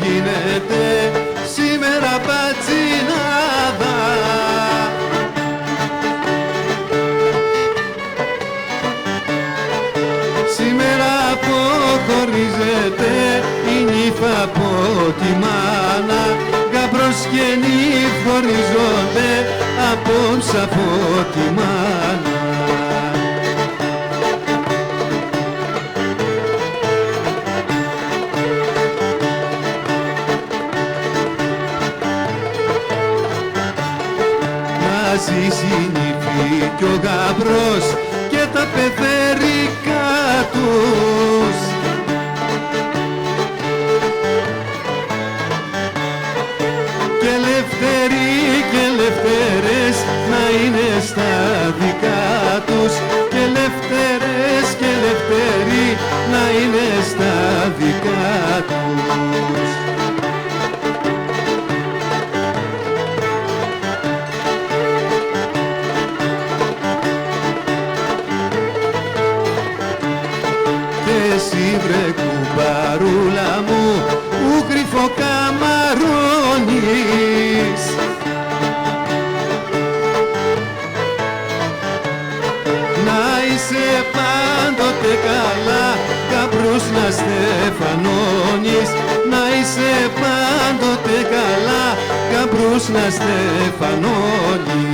γίνεται σήμερα πατσινάδα. Σήμερα αποχωρίζεται η νύφα από τη μάνα, γαμπρός και νύφ χωρίζονται απόψε από τη μάνα. Να ζήσει η νύφη κι ο γαμπρός και τα πεθερικά τους. Και ελεύθεροι και ελεύθερες να είναι στα δικά τους. Και ελεύθερες και ελεύθεροι να είναι στα δικά τους. Εσύ βρε κουμπαρούλα μου που κρυφοκαμαρώνεις, να είσαι πάντοτε καλά, γαμπρούς να στεφανώνεις. Να είσαι πάντοτε καλά, γαμπρούς να στεφανώνεις.